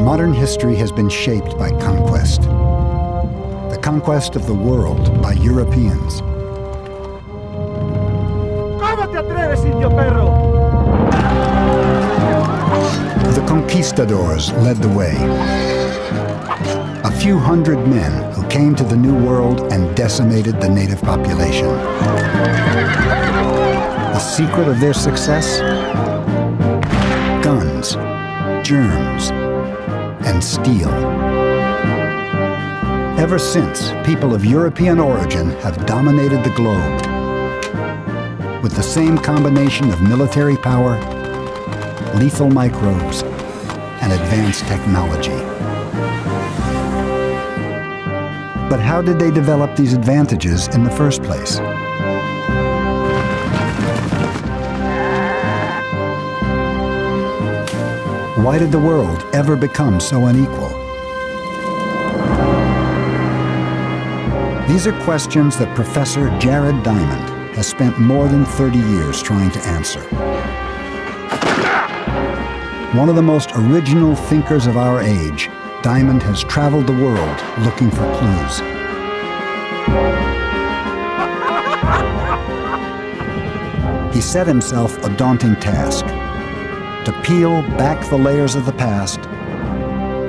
Modern history has been shaped by conquest. The conquest of the world by Europeans. The conquistadors led the way. A few hundred men who came to the New World and decimated the native population. The secret of their success? Guns, germs, and steel. Ever since, people of European origin have dominated the globe with the same combination of military power, lethal microbes, and advanced technology. But how did they develop these advantages in the first place? Why did the world ever become so unequal? These are questions that Professor Jared Diamond has spent more than 30 years trying to answer. One of the most original thinkers of our age, Diamond has traveled the world looking for clues. He set himself a daunting task: to peel back the layers of the past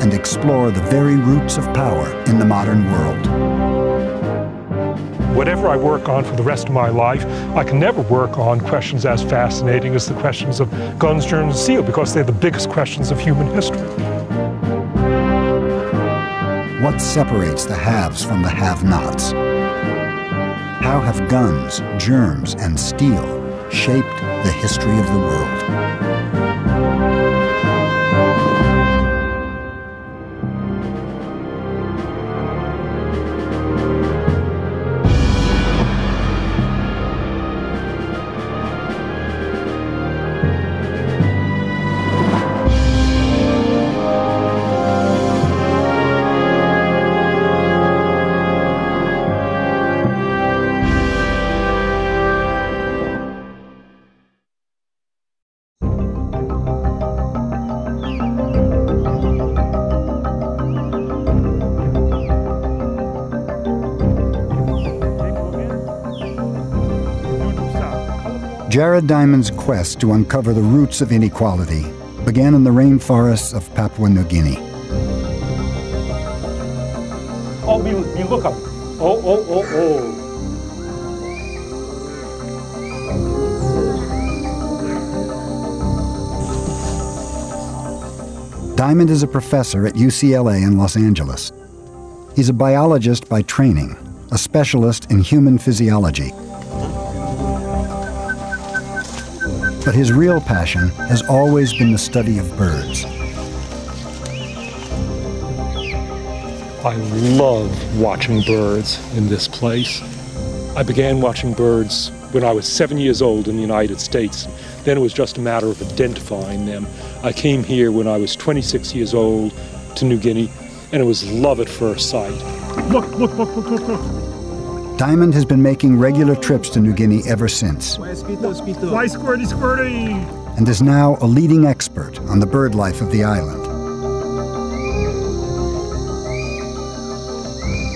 and explore the very roots of power in the modern world. Whatever I work on for the rest of my life, I can never work on questions as fascinating as the questions of guns, germs, and steel, because they're the biggest questions of human history. What separates the haves from the have-nots? How have guns, germs, and steel shaped the history of the world? Jared Diamond's quest to uncover the roots of inequality began in the rainforests of Papua New Guinea. Oh, we look up. Oh. Diamond is a professor at UCLA in Los Angeles. He's a biologist by training, a specialist in human physiology. But his real passion has always been the study of birds. I love watching birds in this place. I began watching birds when I was 7 years old in the United States. Then it was just a matter of identifying them. I came here when I was 26 years old to New Guinea, and it was love at first sight. Look. Diamond has been making regular trips to New Guinea ever since. Why squirty? And is now a leading expert on the bird life of the island.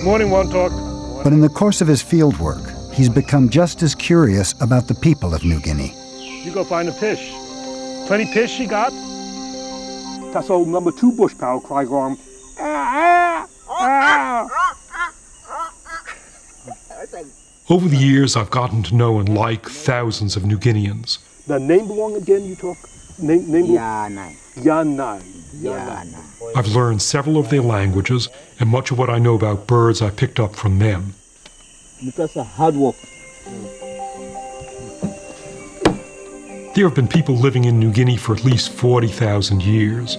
Morning, Montauk. But in the course of his field work, he's become just as curious about the people of New Guinea. You go find a fish. 20 fish you got? That's old number 2 bush power cry going. Over the years, I've gotten to know and like thousands of New Guineans. The name belong again, you talk? Name Yanai. I've learned several of their languages, and much of what I know about birds I picked up from them. Because of hard work. There have been people living in New Guinea for at least 40,000 years.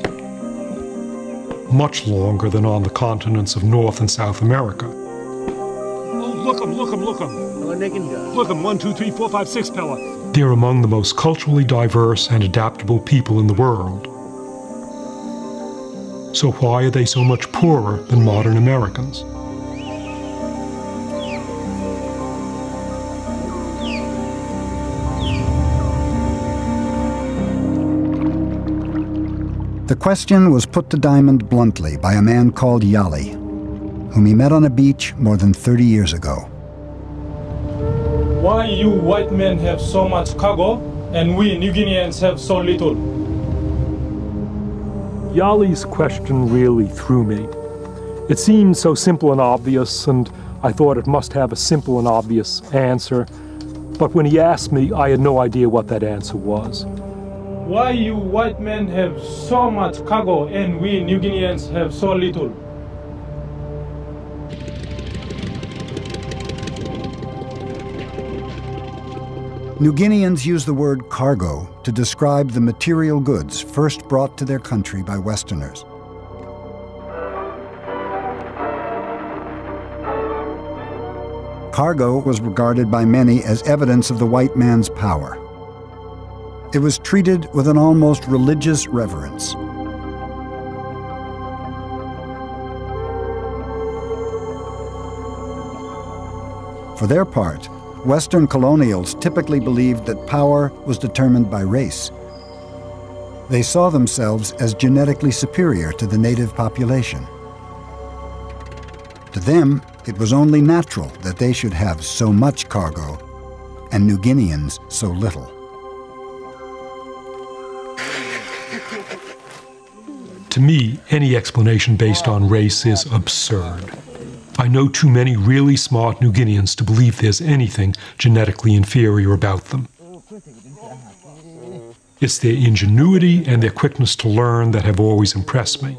Much longer than on the continents of North and South America. Look 'em. Look 'em, 1, 2, 3, 4, 5, 6, Pella. They're among the most culturally diverse and adaptable people in the world. So why are they so much poorer than modern Americans? The question was put to Diamond bluntly by a man called Yali, whom he met on a beach more than 30 years ago. Why you white men have so much cargo and we New Guineans have so little? Yali's question really threw me. It seemed so simple and obvious, and I thought it must have a simple and obvious answer. But when he asked me, I had no idea what that answer was. Why you white men have so much cargo and we New Guineans have so little? New Guineans use the word cargo to describe the material goods first brought to their country by Westerners. Cargo was regarded by many as evidence of the white man's power. It was treated with an almost religious reverence. For their part, Western colonials typically believed that power was determined by race. They saw themselves as genetically superior to the native population. To them, it was only natural that they should have so much cargo and New Guineans so little. To me, any explanation based on race is absurd. I know too many really smart New Guineans to believe there's anything genetically inferior about them. It's their ingenuity and their quickness to learn that have always impressed me.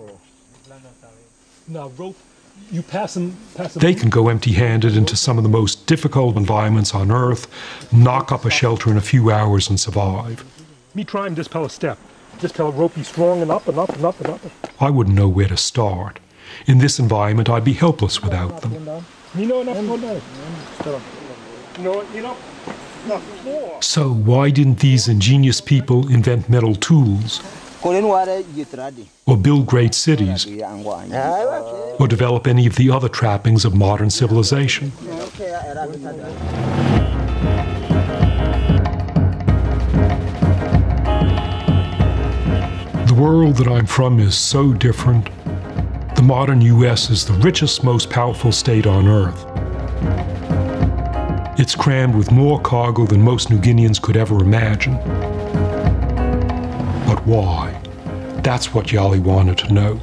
They can go empty-handed into some of the most difficult environments on Earth, knock up a shelter in a few hours and survive. Me trying this power step. This power rope be strong and up and up and up and up. I wouldn't know where to start. In this environment, I'd be helpless without them. So why didn't these ingenious people invent metal tools, or build great cities, or develop any of the other trappings of modern civilization? The world that I'm from is so different. The modern U.S. is the richest, most powerful state on Earth. It's crammed with more cargo than most New Guineans could ever imagine. But why? That's what Yali wanted to know.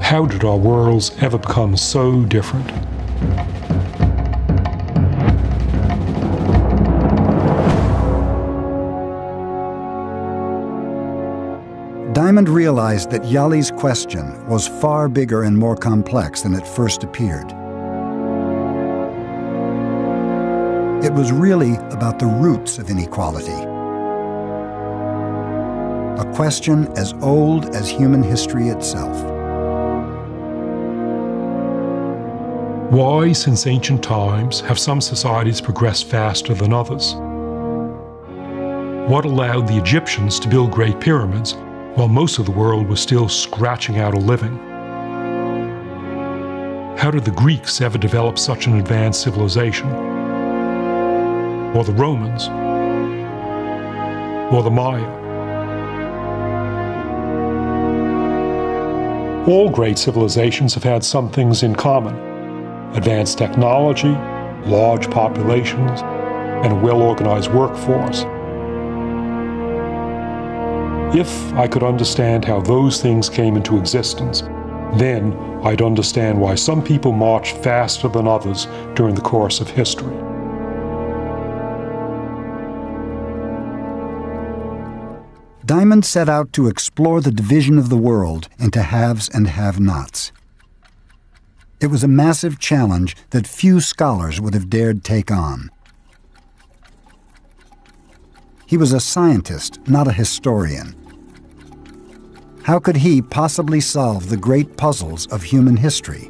How did our worlds ever become so different? Diamond realized that Yali's question was far bigger and more complex than it first appeared. It was really about the roots of inequality. A question as old as human history itself. Why, since ancient times, have some societies progressed faster than others? What allowed the Egyptians to build great pyramids while most of the world was still scratching out a living? How did the Greeks ever develop such an advanced civilization? Or the Romans? Or the Maya? All great civilizations have had some things in common: advanced technology, large populations, and a well-organized workforce. If I could understand how those things came into existence, then I'd understand why some people marched faster than others during the course of history. Diamond set out to explore the division of the world into haves and have-nots. It was a massive challenge that few scholars would have dared take on. He was a scientist, not a historian. How could he possibly solve the great puzzles of human history?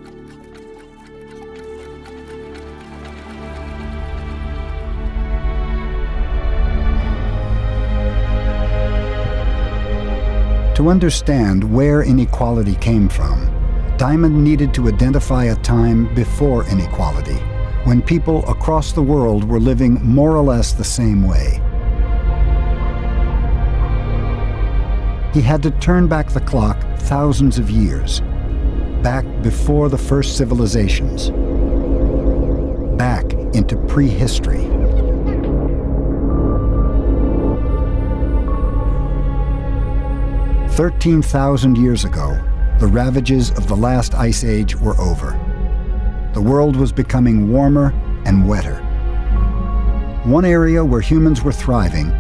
To understand where inequality came from, Diamond needed to identify a time before inequality, when people across the world were living more or less the same way. He had to turn back the clock thousands of years, back before the first civilizations, back into prehistory. "13,000 years ago, the ravages of the last ice age were over. The world was becoming warmer and wetter. One area where humans were thriving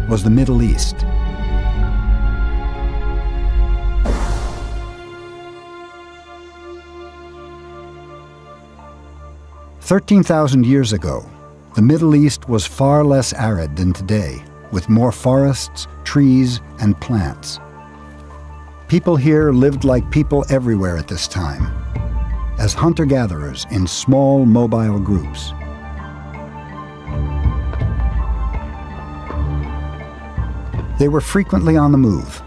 was the Middle East. "13,000 years ago, the Middle East was far less arid than today, with more forests, trees, and plants. People here lived like people everywhere at this time, as hunter-gatherers in small, mobile groups. They were frequently on the move,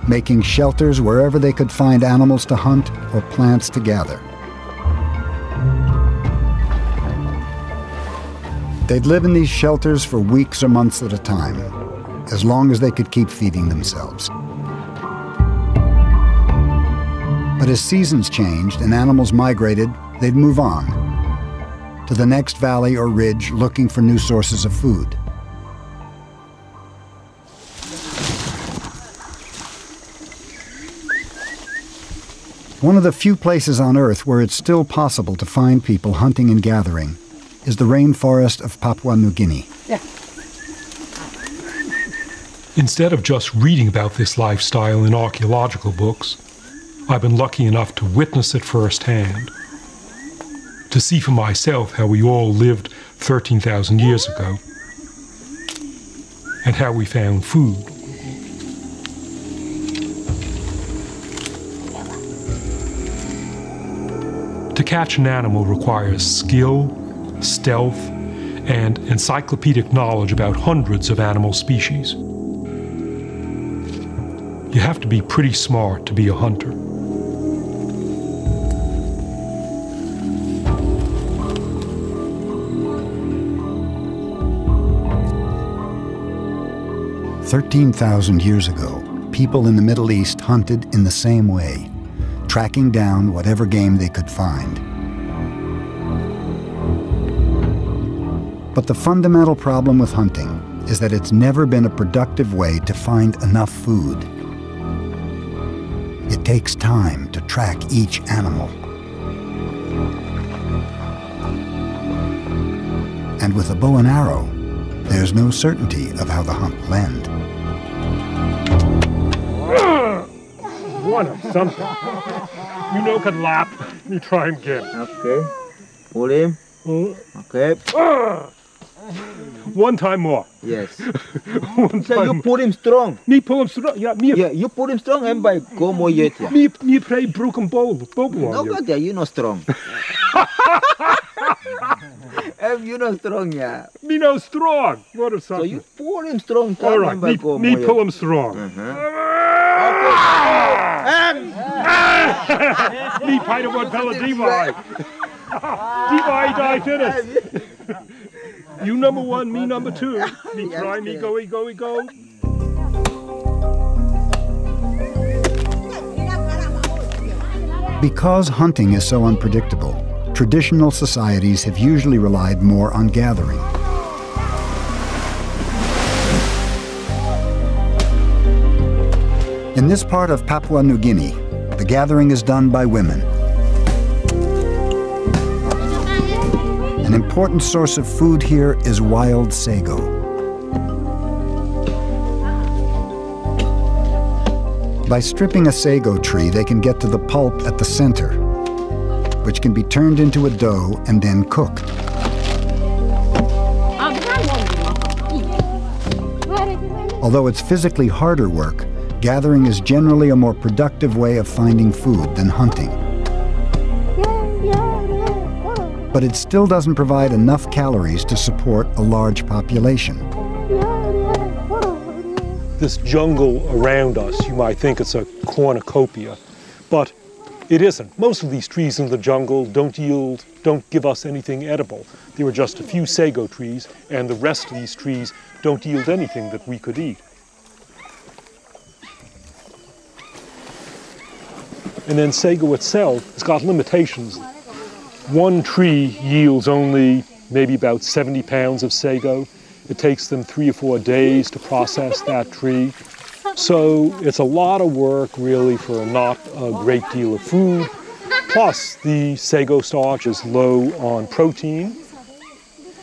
making shelters wherever they could find animals to hunt or plants to gather. They'd live in these shelters for weeks or months at a time, as long as they could keep feeding themselves. But as seasons changed and animals migrated, they'd move on to the next valley or ridge looking for new sources of food. One of the few places on Earth where it's still possible to find people hunting and gathering is the rainforest of Papua New Guinea. Instead of just reading about this lifestyle in archaeological books, I've been lucky enough to witness it firsthand, to see for myself how we all lived 13,000 years ago, and how we found food. To catch an animal requires skill, stealth, and encyclopedic knowledge about hundreds of animal species. You have to be pretty smart to be a hunter. "13,000 years ago, people in the Middle East hunted in the same way, tracking down whatever game they could find. But the fundamental problem with hunting is that it's never been a productive way to find enough food. It takes time to track each animal. And with a bow and arrow, there's no certainty of how the hunt will end. One of something. You know can lap. You try him again. Okay. Pull him. Okay. One time more. Yes. One So time you pull him strong. Me pull him strong. Yeah, me. Yeah, you pull him strong and by go more yet. Yeah. Me play broken bowl on No you. good there, you not strong. You not strong, yeah. Me no strong. What of So something? you pull him strong. All right, me pull him strong. Me pine one fella DY. DY die finish. You number one, me number two. Me try, me go. Because hunting is so unpredictable, traditional societies have usually relied more on gathering. In this part of Papua New Guinea, the gathering is done by women. An important source of food here is wild sago. By stripping a sago tree, they can get to the pulp at the center, which can be turned into a dough and then cooked. Although it's physically harder work, gathering is generally a more productive way of finding food than hunting. But it still doesn't provide enough calories to support a large population. this jungle around us, you might think it's a cornucopia, but it isn't. Most of these trees in the jungle don't give us anything edible. There are just a few sago trees, and the rest of these trees don't yield anything that we could eat. And then sago itself has got limitations. One tree yields only maybe about 70 pounds of sago. It takes them 3 or 4 days to process that tree. So it's a lot of work really for not a great deal of food. Plus the sago starch is low on protein.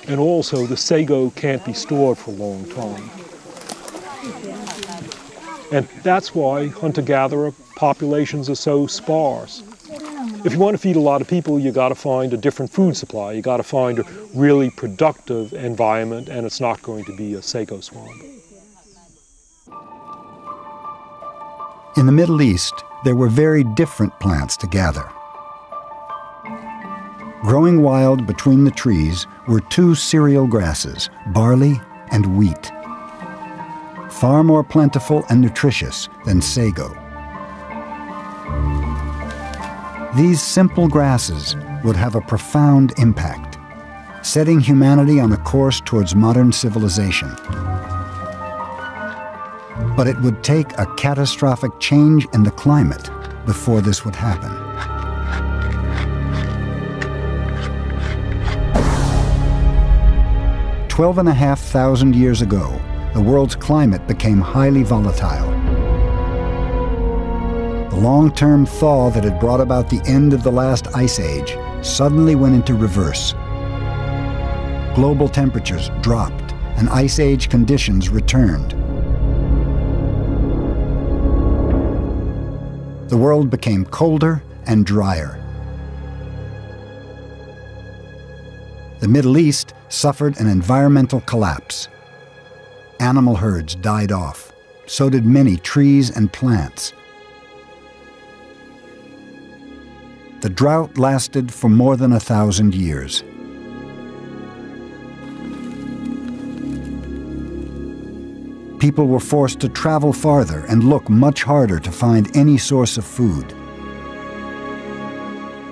And also the sago can't be stored for a long time. And that's why hunter-gatherer populations are so sparse. If you want to feed a lot of people, you got to find a different food supply. You got to find a really productive environment, and it's not going to be a sago swamp. In the Middle East, there were very different plants to gather. Growing wild between the trees were 2 cereal grasses, barley and wheat. Far more plentiful and nutritious than sago. These simple grasses would have a profound impact, setting humanity on a course towards modern civilization. But it would take a catastrophic change in the climate before this would happen. $12,500 years ago, the world's climate became highly volatile. The long-term thaw that had brought about the end of the last ice age suddenly went into reverse. Global temperatures dropped and ice age conditions returned. The world became colder and drier. The Middle East suffered an environmental collapse. Animal herds died off. So did many trees and plants. The drought lasted for more than 1,000 years. People were forced to travel farther and look much harder to find any source of food.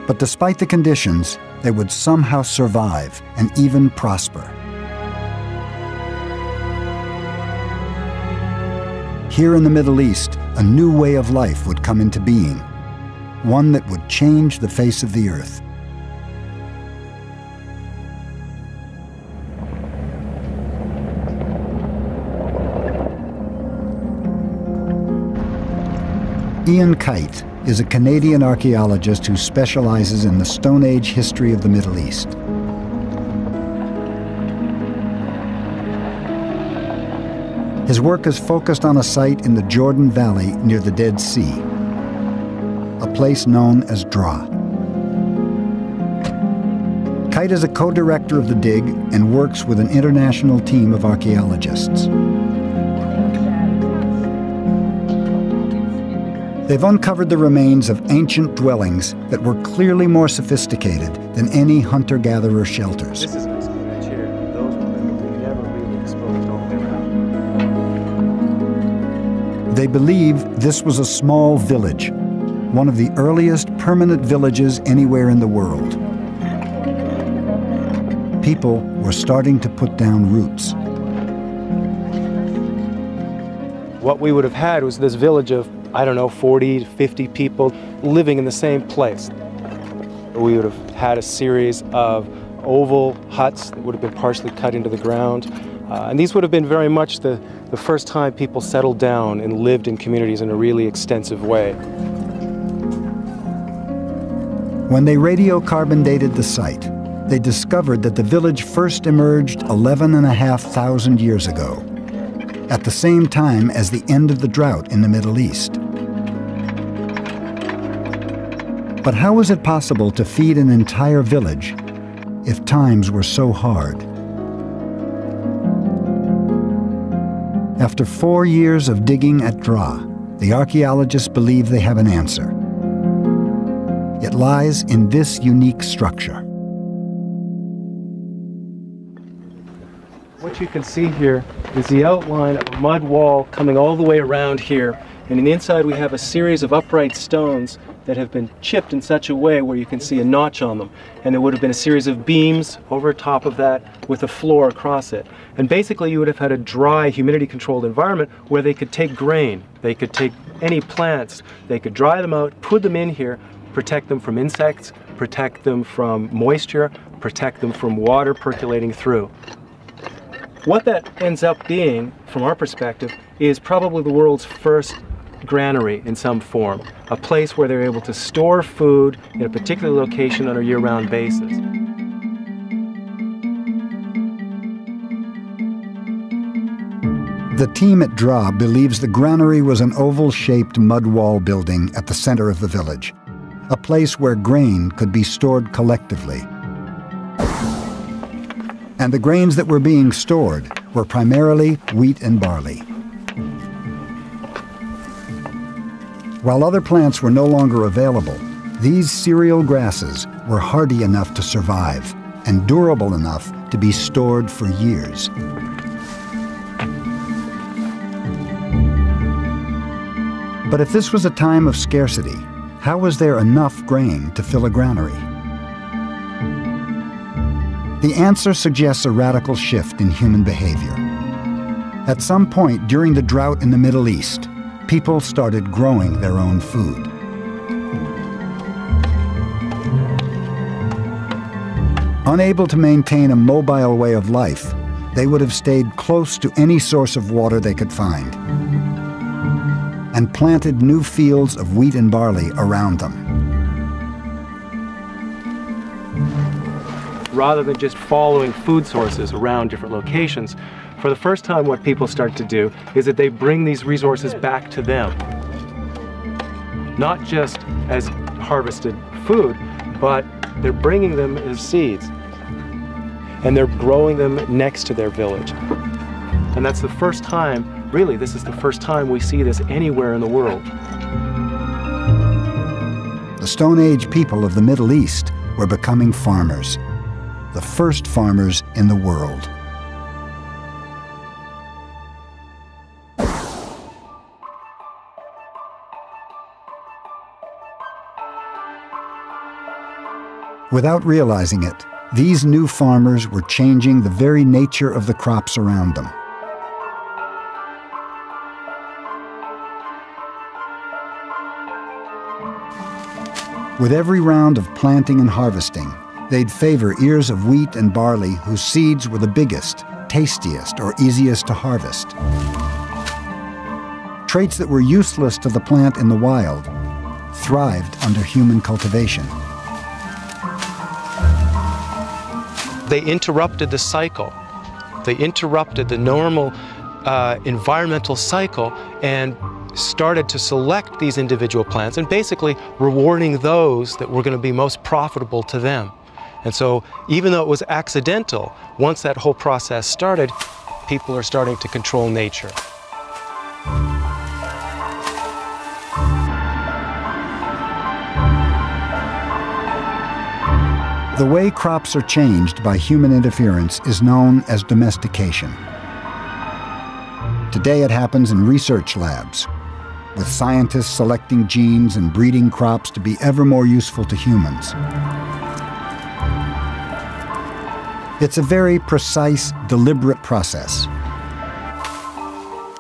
But despite the conditions, they would somehow survive and even prosper. Here in the Middle East, a new way of life would come into being, one that would change the face of the earth. Ian Kite is a Canadian archaeologist who specializes in the Stone Age history of the Middle East. His work is focused on a site in the Jordan Valley near the Dead Sea, a place known as Dra. Kite is a co-director of the dig and works with an international team of archaeologists. They've uncovered the remains of ancient dwellings that were clearly more sophisticated than any hunter-gatherer shelters. This is an exponent here. Those were never really exposed all the way around. They believe this was a small village, one of the earliest permanent villages anywhere in the world. People were starting to put down roots. What we would have had was this village of, 40 to 50 people living in the same place. We would have had a series of oval huts that would have been partially cut into the ground. And these would have been very much the first time people settled down and lived in communities in a really extensive way. When they radiocarbon dated the site, they discovered that the village first emerged 11,500 years ago, at the same time as the end of the drought in the Middle East. But how was it possible to feed an entire village if times were so hard? After 4 years of digging at Dra, the archaeologists believe they have an answer. It lies in this unique structure. What you can see here is the outline of a mud wall coming all the way around here. And in the inside we have a series of upright stones that have been chipped in such a way where you can see a notch on them. And there would have been a series of beams over top of that with a floor across it. And basically you would have had a dry, humidity-controlled environment where they could take grain, they could take any plants, they could dry them out, put them in here, protect them from insects, protect them from moisture, protect them from water percolating through. What that ends up being, from our perspective, is probably the world's first granary in some form, a place where they're able to store food in a particular location on a year-round basis. The team at DRA believes the granary was an oval-shaped mud wall building at the center of the village, a place where grain could be stored collectively. And the grains that were being stored were primarily wheat and barley. While other plants were no longer available, these cereal grasses were hardy enough to survive and durable enough to be stored for years. But if this was a time of scarcity, how was there enough grain to fill a granary? The answer suggests a radical shift in human behavior. At some point during the drought in the Middle East, people started growing their own food. Unable to maintain a mobile way of life, they would have stayed close to any source of water they could find and planted new fields of wheat and barley around them. Rather than just following food sources around different locations, for the first time what people start to do is that they bring these resources back to them. Not just as harvested food, but they're bringing them as seeds. And they're growing them next to their village. And that's the first time, really, this is the first time we see this anywhere in the world. The Stone Age people of the Middle East were becoming farmers, the first farmers in the world. Without realizing it, these new farmers were changing the very nature of the crops around them. With every round of planting and harvesting, they'd favor ears of wheat and barley whose seeds were the biggest, tastiest, or easiest to harvest. Traits that were useless to the plant in the wild thrived under human cultivation. They interrupted the cycle. They interrupted the normal environmental cycle and started to select these individual plants and basically rewarding those that were going to be most profitable to them. And so even though it was accidental, once that whole process started, people are starting to control nature. The way crops are changed by human interference is known as domestication. Today it happens in research labs, with scientists selecting genes and breeding crops to be ever more useful to humans. It's a very precise, deliberate process,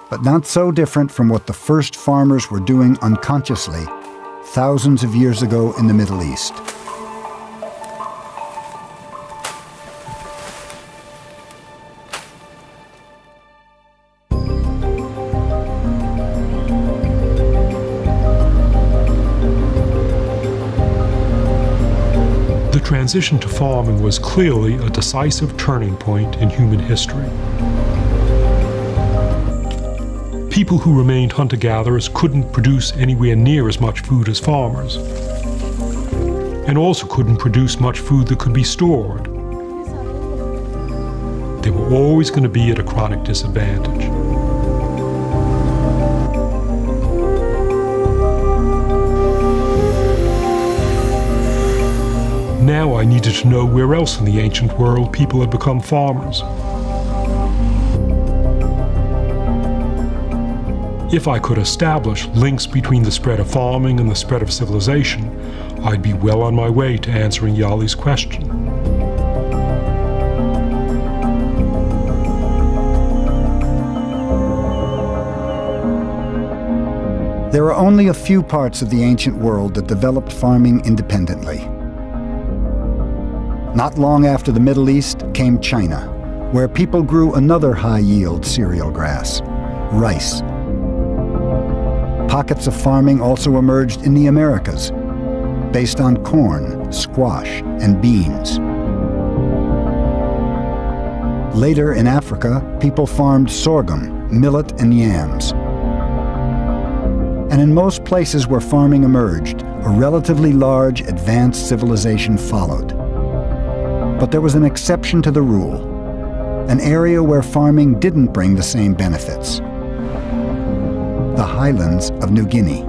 but not so different from what the first farmers were doing unconsciously thousands of years ago in the Middle East. The transition to farming was clearly a decisive turning point in human history. People who remained hunter-gatherers couldn't produce anywhere near as much food as farmers, and also couldn't produce much food that could be stored. They were always going to be at a chronic disadvantage. Now I needed to know where else in the ancient world people had become farmers. If I could establish links between the spread of farming and the spread of civilization, I'd be well on my way to answering Yali's question. There are only a few parts of the ancient world that developed farming independently. Not long after the Middle East came China, where people grew another high-yield cereal grass, rice. Pockets of farming also emerged in the Americas, based on corn, squash, and beans. Later in Africa, people farmed sorghum, millet, and yams. And in most places where farming emerged, a relatively large, advanced civilization followed. But there was an exception to the rule, an area where farming didn't bring the same benefits: the Highlands of New Guinea.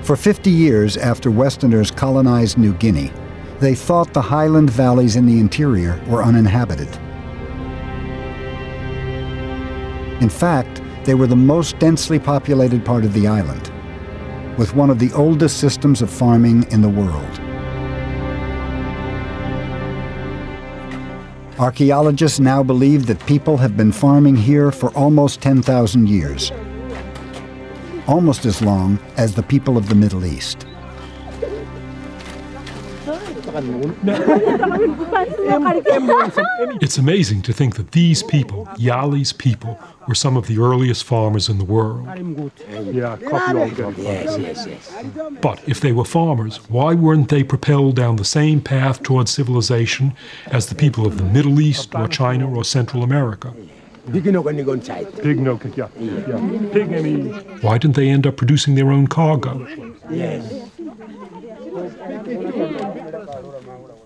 For 50 years after Westerners colonized New Guinea, they thought the highland valleys in the interior were uninhabited. In fact, they were the most densely populated part of the island, with one of the oldest systems of farming in the world. Archaeologists now believe that people have been farming here for almost 10,000 years, almost as long as the people of the Middle East. It's amazing to think that these people, Yali's people, were some of the earliest farmers in the world. But if they were farmers, why weren't they propelled down the same path towards civilization as the people of the Middle East or China or Central America? Why didn't they end up producing their own cargo?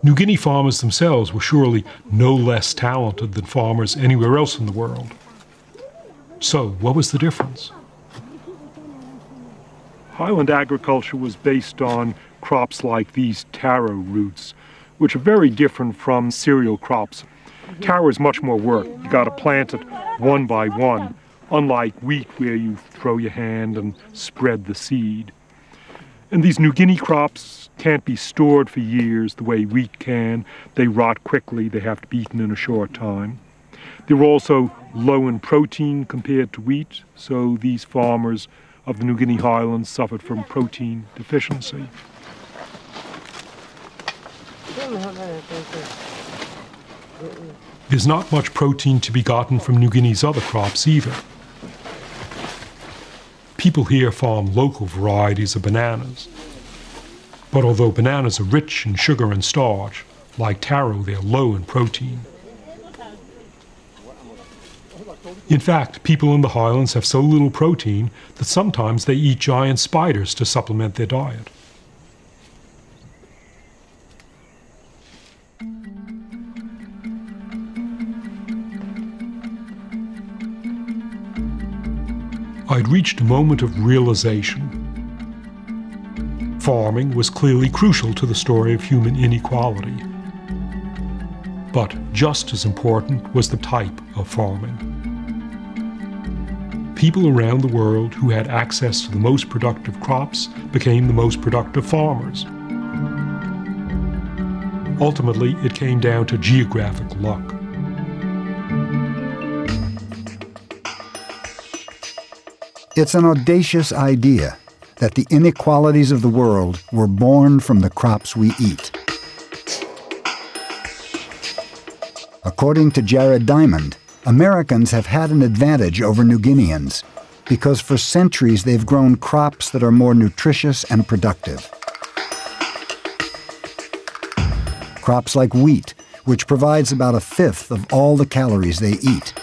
New Guinea farmers themselves were surely no less talented than farmers anywhere else in the world. So, what was the difference? Highland agriculture was based on crops like these taro roots, which are very different from cereal crops. Taro is much more work. You got to plant it one by one, unlike wheat where you throw your hand and spread the seed. And these New Guinea crops can't be stored for years the way wheat can. They rot quickly. They have to be eaten in a short time. They're also low in protein compared to wheat, so these farmers of the New Guinea highlands suffered from protein deficiency. There's not much protein to be gotten from New Guinea's other crops either. People here farm local varieties of bananas. But although bananas are rich in sugar and starch, like taro, they're low in protein. In fact, people in the highlands have so little protein that sometimes they eat giant spiders to supplement their diet. I'd reached a moment of realization. Farming was clearly crucial to the story of human inequality. But just as important was the type of farming. People around the world who had access to the most productive crops became the most productive farmers. Ultimately, it came down to geographic luck. It's an audacious idea that the inequalities of the world were born from the crops we eat. According to Jared Diamond, Americans have had an advantage over New Guineans because for centuries they've grown crops that are more nutritious and productive. Crops like wheat, which provides about a fifth of all the calories they eat.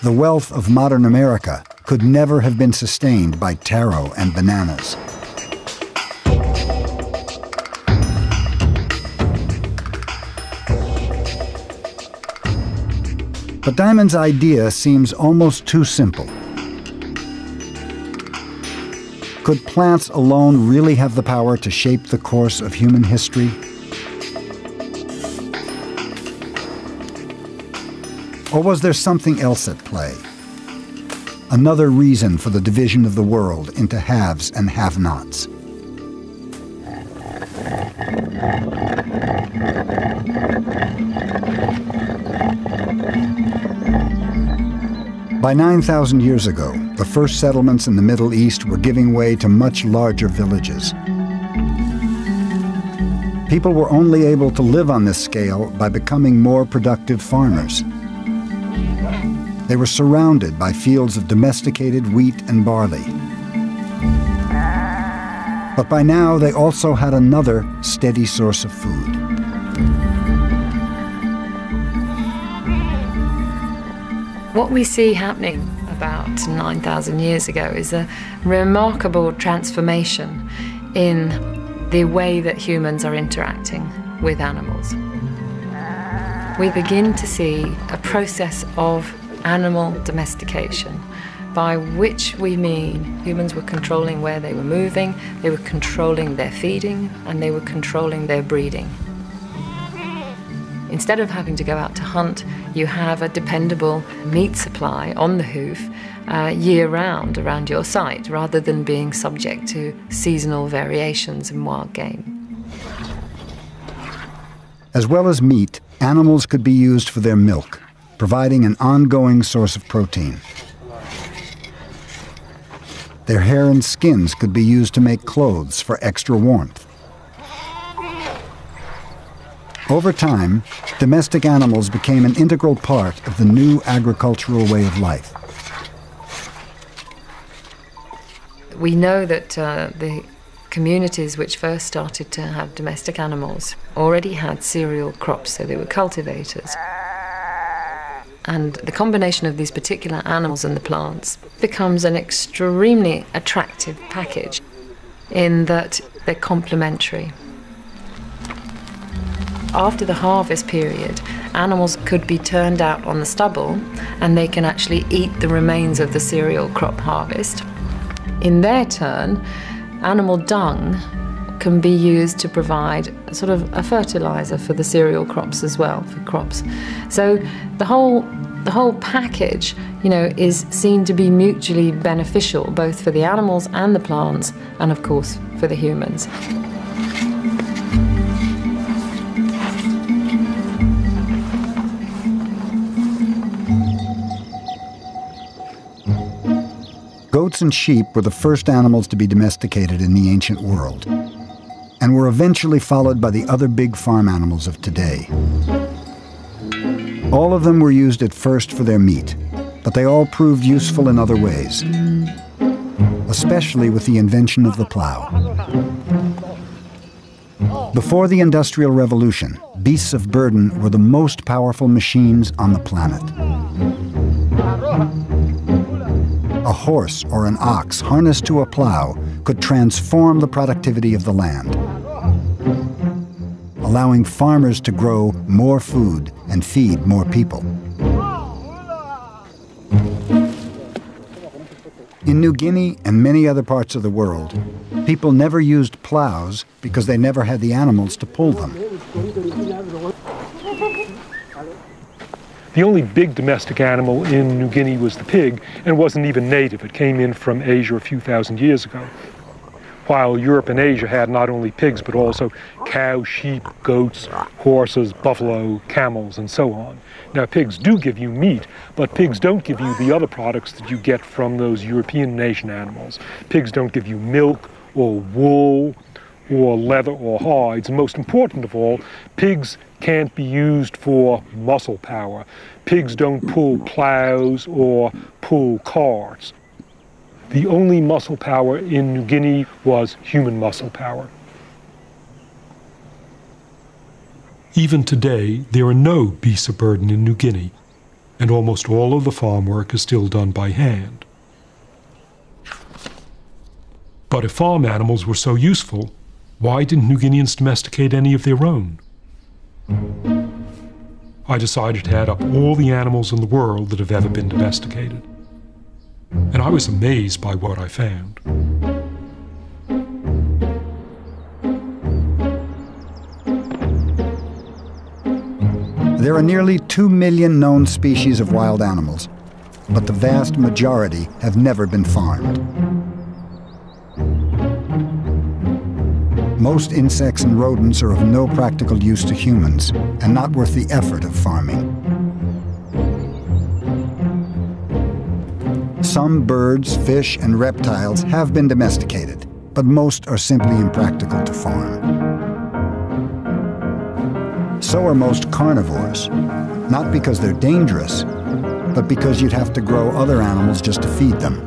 The wealth of modern America could never have been sustained by taro and bananas. But Diamond's idea seems almost too simple. Could plants alone really have the power to shape the course of human history? Or was there something else at play? Another reason for the division of the world into haves and have-nots. By 9,000 years ago, the first settlements in the Middle East were giving way to much larger villages. People were only able to live on this scale by becoming more productive farmers. They were surrounded by fields of domesticated wheat and barley. But by now, they also had another steady source of food. What we see happening about 9,000 years ago is a remarkable transformation in the way that humans are interacting with animals. We begin to see a process of animal domestication, by which we mean humans were controlling where they were moving, they were controlling their feeding, and they were controlling their breeding. Instead of having to go out to hunt, you have a dependable meat supply on the hoof year-round around your site, rather than being subject to seasonal variations in wild game. As well as meat, animals could be used for their milk, providing an ongoing source of protein. Their hair and skins could be used to make clothes for extra warmth. Over time, domestic animals became an integral part of the new agricultural way of life. We know that the communities which first started to have domestic animals already had cereal crops, so they were cultivators. And the combination of these particular animals and the plants becomes an extremely attractive package in that they're complementary. After the harvest period, animals could be turned out on the stubble and they can actually eat the remains of the cereal crop harvest. In their turn, animal dung can be used to provide sort of a fertilizer for the cereal crops as well, for crops. So the whole package, is seen to be mutually beneficial, both for the animals and the plants, and of course for the humans. Goats and sheep were the first animals to be domesticated in the ancient world, and were eventually followed by the other big farm animals of today. All of them were used at first for their meat, but they all proved useful in other ways, especially with the invention of the plow. Before the Industrial Revolution, beasts of burden were the most powerful machines on the planet. A horse or an ox harnessed to a plow could transform the productivity of the land, allowing farmers to grow more food and feed more people. In New Guinea and many other parts of the world, people never used plows because they never had the animals to pull them. The only big domestic animal in New Guinea was the pig, and it wasn't even native. It came in from Asia a few thousand years ago. While Europe and Asia had not only pigs, but also cows, sheep, goats, horses, buffalo, camels, and so on. Now, pigs do give you meat, but pigs don't give you the other products that you get from those European nation animals. Pigs don't give you milk or wool or leather or hides. And most important of all, pigs can't be used for muscle power. Pigs don't pull plows or pull carts. The only muscle power in New Guinea was human muscle power. Even today, there are no beasts of burden in New Guinea, and almost all of the farm work is still done by hand. But if farm animals were so useful, why didn't New Guineans domesticate any of their own? I decided to add up all the animals in the world that have ever been domesticated. And I was amazed by what I found. There are nearly 2 million known species of wild animals, but the vast majority have never been farmed. Most insects and rodents are of no practical use to humans and not worth the effort of farming. Some birds, fish, and reptiles have been domesticated, but most are simply impractical to farm. So are most carnivores, not because they're dangerous, but because you'd have to grow other animals just to feed them.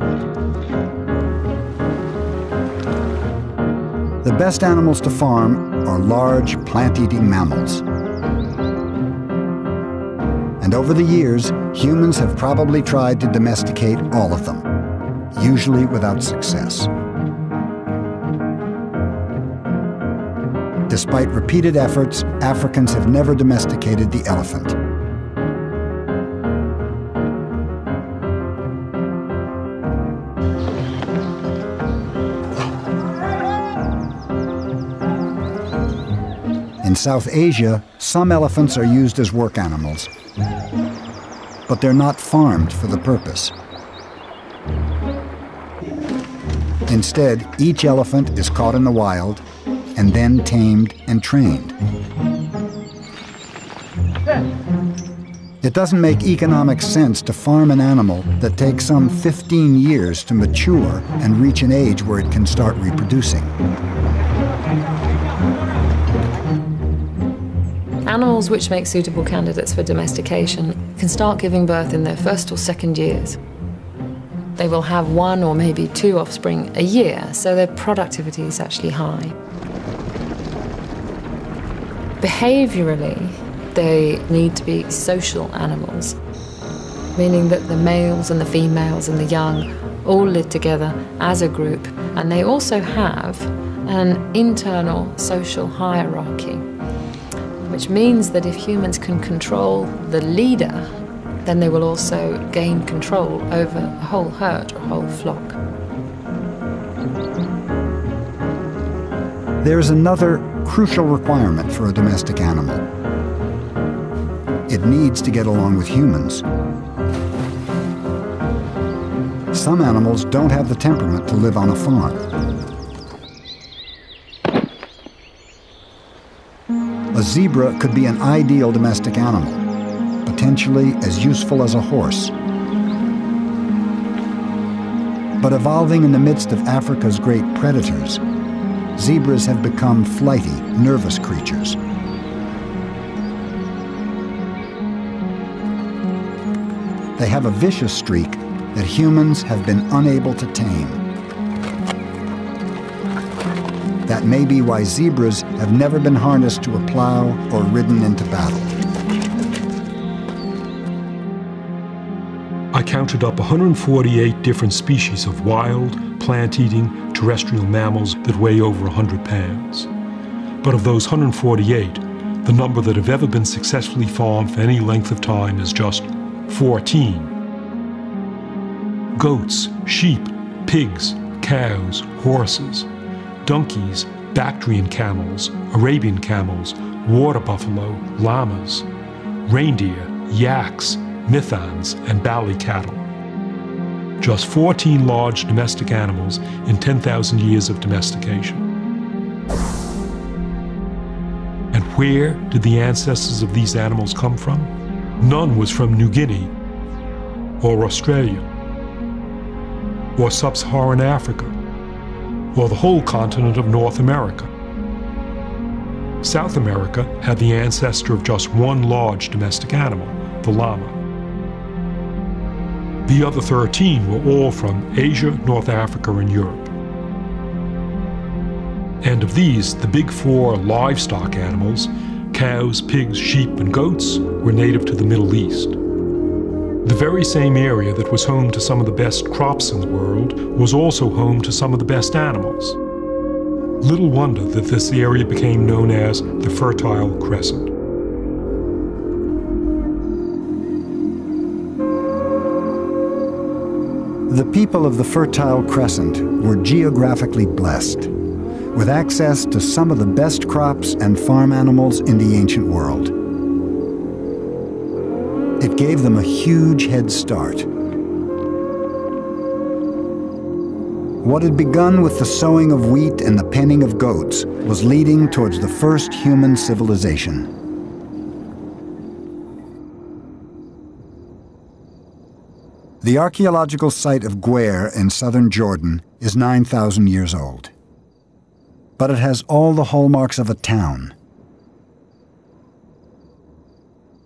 The best animals to farm are large, plant-eating mammals. And over the years, humans have probably tried to domesticate all of them, usually without success. Despite repeated efforts, Africans have never domesticated the elephant. In South Asia, some elephants are used as work animals, but they're not farmed for the purpose. Instead, each elephant is caught in the wild and then tamed and trained. It doesn't make economic sense to farm an animal that takes some 15 years to mature and reach an age where it can start reproducing. Animals which make suitable candidates for domestication can start giving birth in their first or second years. They will have 1 or maybe 2 offspring a year, so their productivity is actually high. Behaviorally, they need to be social animals, meaning that the males and the females and the young all live together as a group, and they also have an internal social hierarchy, which means that if humans can control the leader, then they will also gain control over a whole herd or a whole flock. There's another crucial requirement for a domestic animal. It needs to get along with humans. Some animals don't have the temperament to live on a farm. A zebra could be an ideal domestic animal, potentially as useful as a horse. But evolving in the midst of Africa's great predators, zebras have become flighty, nervous creatures. They have a vicious streak that humans have been unable to tame. That may be why zebras have never been harnessed to a plow or ridden into battle. I counted up 148 different species of wild, plant-eating, terrestrial mammals that weigh over 100 pounds. But of those 148, the number that have ever been successfully farmed for any length of time is just 14. Goats, sheep, pigs, cows, horses, donkeys, Bactrian camels, Arabian camels, water buffalo, llamas, reindeer, yaks, mithans, and bali cattle. Just 14 large domestic animals in 10,000 years of domestication. And where did the ancestors of these animals come from? None was from New Guinea, or Australia, or sub-Saharan Africa, or the whole continent of North America. South America had the ancestor of just one large domestic animal, the llama. The other 13 were all from Asia, North Africa, and Europe. And of these, the big 4 livestock animals, cows, pigs, sheep, and goats, were native to the Middle East. The very same area that was home to some of the best crops in the world was also home to some of the best animals. Little wonder that this area became known as the Fertile Crescent. The people of the Fertile Crescent were geographically blessed, with access to some of the best crops and farm animals in the ancient world. It gave them a huge head start. What had begun with the sowing of wheat and the penning of goats was leading towards the first human civilization. The archaeological site of Guer in southern Jordan is 9,000 years old. But it has all the hallmarks of a town.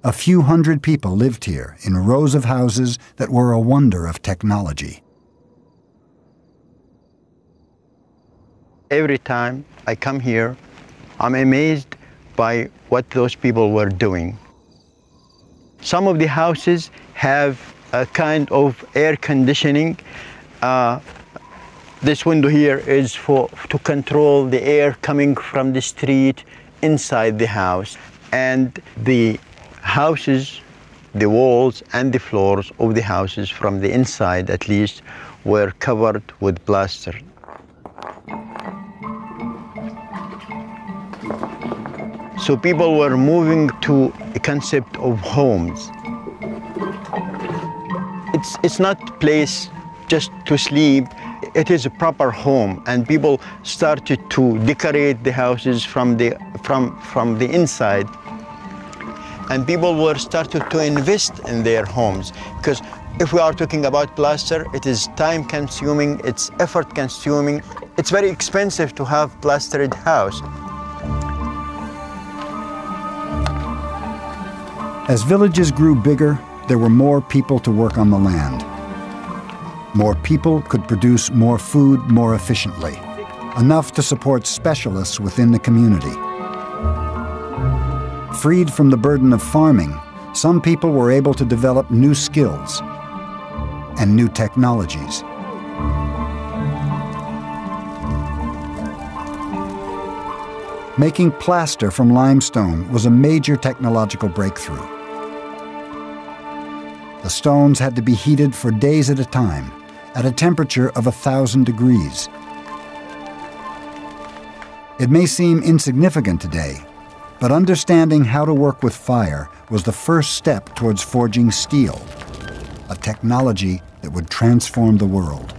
A few hundred people lived here in rows of houses that were a wonder of technology. Every time I come here, I'm amazed by what those people were doing. Some of the houses have a kind of air conditioning. This window here is to control the air coming from the street inside the house. And the houses, the walls and the floors of the houses from the inside at least were covered with plaster. So people were moving to a concept of homes. It's not a place just to sleep, it is a proper home, and people started to decorate the houses from the inside. And people were started to invest in their homes, because if we are talking about plaster, it is time consuming, it's effort consuming, it's very expensive to have plastered house. As villages grew bigger, there were more people to work on the land. More people could produce more food more efficiently, enough to support specialists within the community. Freed from the burden of farming, some people were able to develop new skills and new technologies. Making plaster from limestone was a major technological breakthrough. The stones had to be heated for days at a time, at a temperature of 1,000 degrees. It may seem insignificant today, but understanding how to work with fire was the first step towards forging steel, a technology that would transform the world.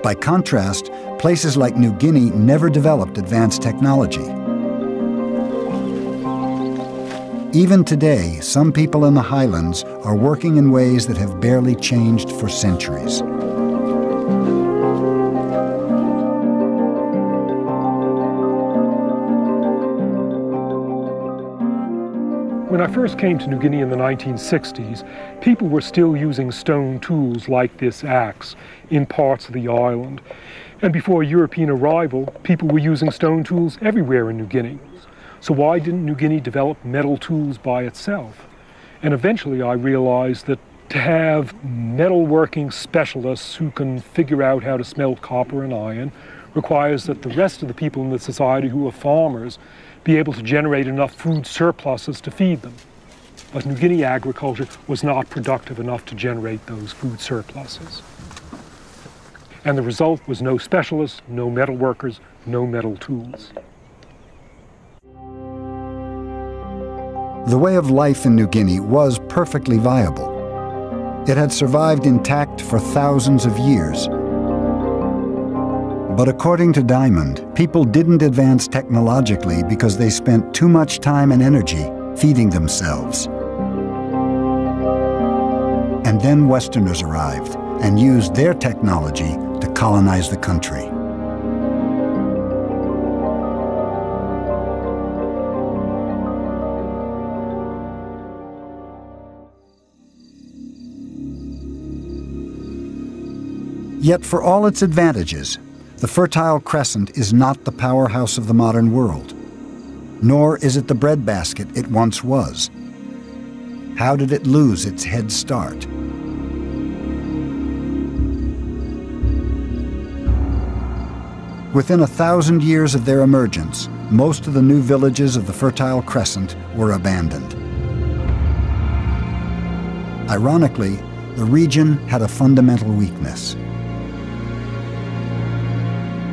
By contrast, places like New Guinea never developed advanced technology. Even today, some people in the highlands are working in ways that have barely changed for centuries. When I first came to New Guinea in the 1960s, people were still using stone tools like this axe in parts of the island. And before European arrival, people were using stone tools everywhere in New Guinea. So why didn't New Guinea develop metal tools by itself? And eventually I realized that to have metalworking specialists who can figure out how to smelt copper and iron requires that the rest of the people in the society who are farmers be able to generate enough food surpluses to feed them. But New Guinea agriculture was not productive enough to generate those food surpluses. And the result was no specialists, no metal workers, no metal tools. The way of life in New Guinea was perfectly viable. It had survived intact for thousands of years. But according to Diamond, people didn't advance technologically because they spent too much time and energy feeding themselves. And then Westerners arrived and used their technology to colonize the country. Yet for all its advantages, the Fertile Crescent is not the powerhouse of the modern world, nor is it the breadbasket it once was. How did it lose its head start? Within 1,000 years of their emergence, most of the new villages of the Fertile Crescent were abandoned. Ironically, the region had a fundamental weakness.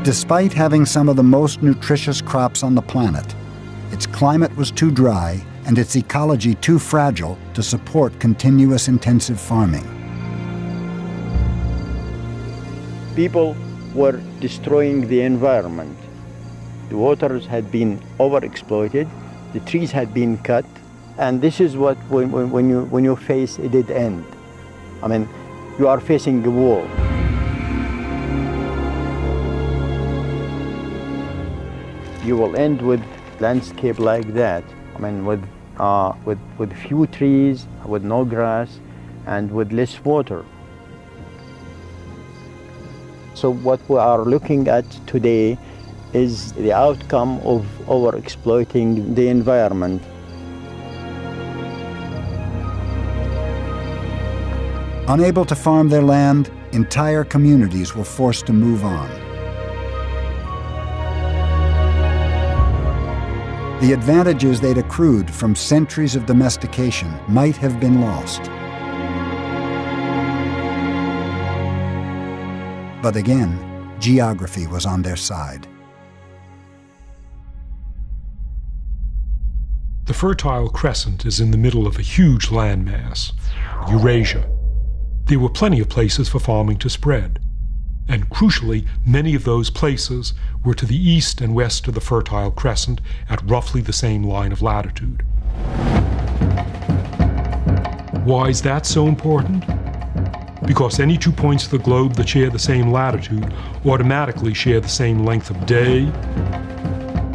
Despite having some of the most nutritious crops on the planet, its climate was too dry and its ecology too fragile to support continuous intensive farming. People were destroying the environment. The waters had been overexploited, the trees had been cut, and this is what, when you face a dead end. I mean, you are facing a wall. You will end with landscape like that. I mean, with few trees, with no grass, and with less water. So what we are looking at today is the outcome of overexploiting the environment. Unable to farm their land, entire communities were forced to move on. The advantages they'd accrued from centuries of domestication might have been lost. But again, geography was on their side. The Fertile Crescent is in the middle of a huge landmass, Eurasia. There were plenty of places for farming to spread, and crucially, many of those places were to the east and west of the Fertile Crescent at roughly the same line of latitude. Why is that so important? Because any 2 points of the globe that share the same latitude automatically share the same length of day,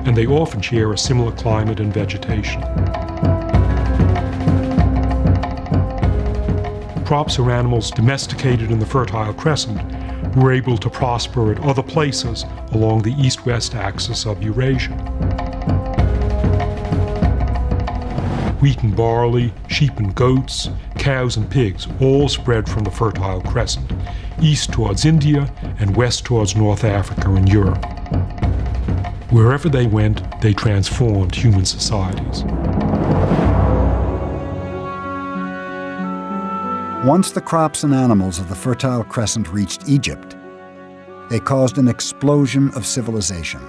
and they often share a similar climate and vegetation. Crops or animals domesticated in the Fertile Crescent were able to prosper at other places along the east-west axis of Eurasia. Wheat and barley, sheep and goats, cows and pigs all spread from the Fertile Crescent, east towards India and west towards North Africa and Europe. Wherever they went, they transformed human societies. Once the crops and animals of the Fertile Crescent reached Egypt, they caused an explosion of civilization.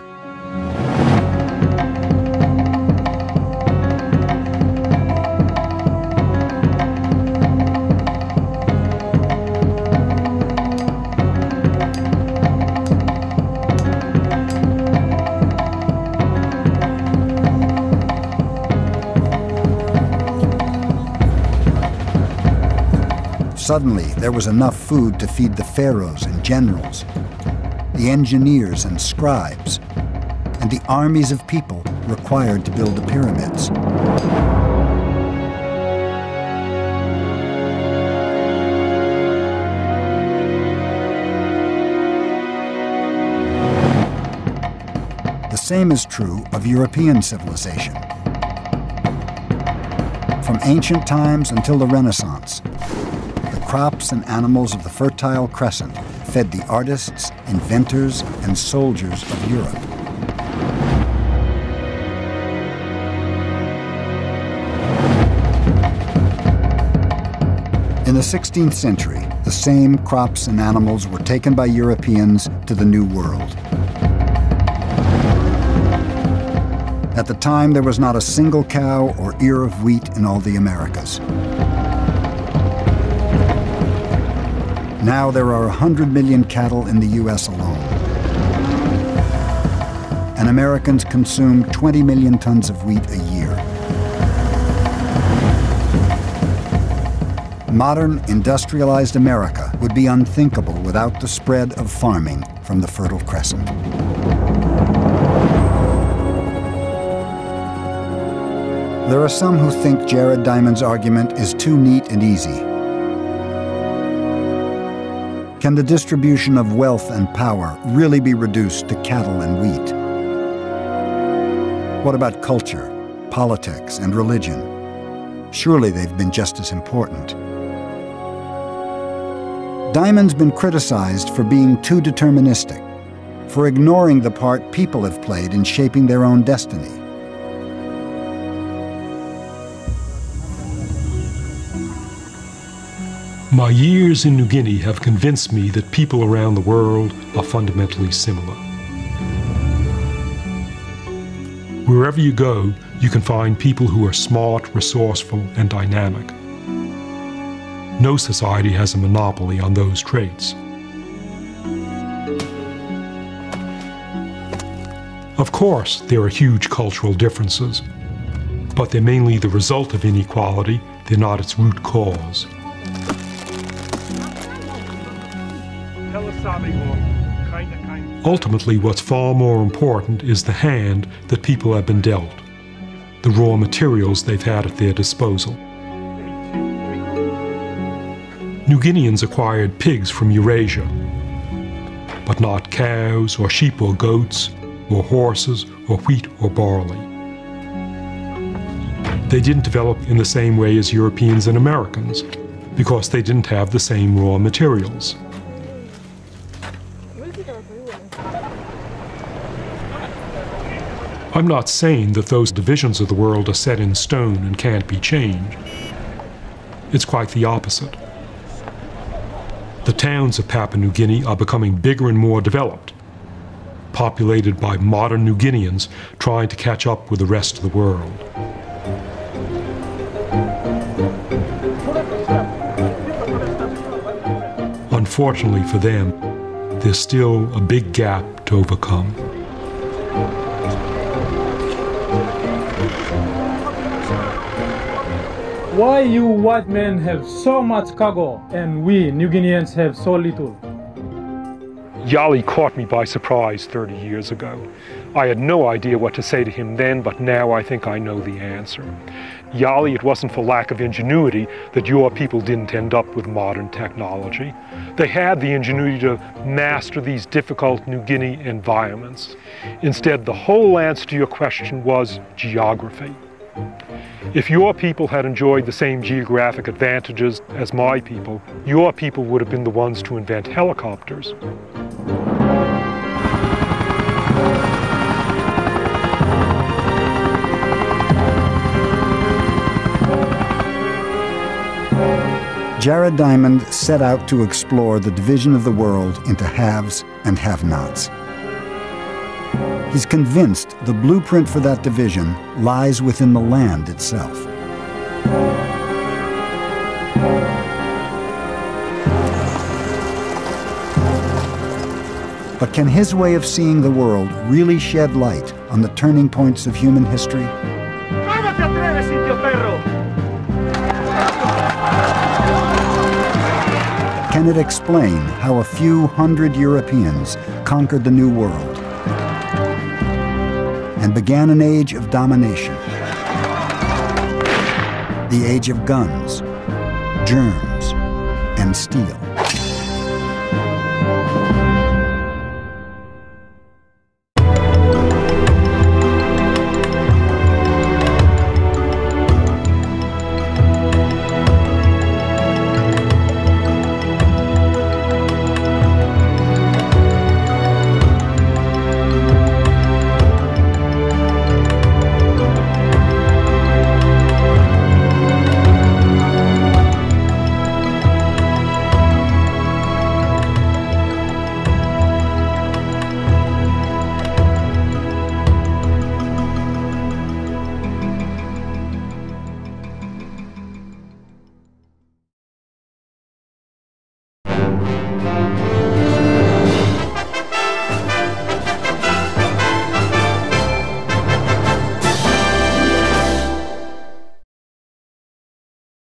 Suddenly, there was enough food to feed the pharaohs and generals, the engineers and scribes, and the armies of people required to build the pyramids. The same is true of European civilization. From ancient times until the Renaissance, crops and animals of the Fertile Crescent fed the artists, inventors, and soldiers of Europe. In the 16th century, the same crops and animals were taken by Europeans to the New World. At the time, there was not a single cow or ear of wheat in all the Americas. Now there are 100 million cattle in the U.S. alone. And Americans consume 20 million tons of wheat a year. Modern, industrialized America would be unthinkable without the spread of farming from the Fertile Crescent. There are some who think Jared Diamond's argument is too neat and easy. Can the distribution of wealth and power really be reduced to cattle and wheat? What about culture, politics, and religion? Surely they've been just as important. Diamond's been criticized for being too deterministic, for ignoring the part people have played in shaping their own destiny. My years in New Guinea have convinced me that people around the world are fundamentally similar. Wherever you go, you can find people who are smart, resourceful, and dynamic. No society has a monopoly on those traits. Of course, there are huge cultural differences, but they're mainly the result of inequality, they're not its root cause. Ultimately, what's far more important is the hand that people have been dealt, the raw materials they've had at their disposal. New Guineans acquired pigs from Eurasia, but not cows or sheep or goats or horses or wheat or barley. They didn't develop in the same way as Europeans and Americans because they didn't have the same raw materials. I'm not saying that those divisions of the world are set in stone and can't be changed. It's quite the opposite. The towns of Papua New Guinea are becoming bigger and more developed, populated by modern New Guineans trying to catch up with the rest of the world. Unfortunately for them, there's still a big gap to overcome. Why you white men have so much cargo and we New Guineans have so little? Yali caught me by surprise 30 years ago. I had no idea what to say to him then, but now I think I know the answer. Yali, it wasn't for lack of ingenuity that your people didn't end up with modern technology. They had the ingenuity to master these difficult New Guinea environments. Instead, the whole answer to your question was geography. If your people had enjoyed the same geographic advantages as my people, your people would have been the ones to invent helicopters. Jared Diamond set out to explore the division of the world into haves and have-nots. He's convinced the blueprint for that division lies within the land itself. But can his way of seeing the world really shed light on the turning points of human history? Can it explain how a few hundred Europeans conquered the New World and began an age of domination? The age of guns, germs, and steel.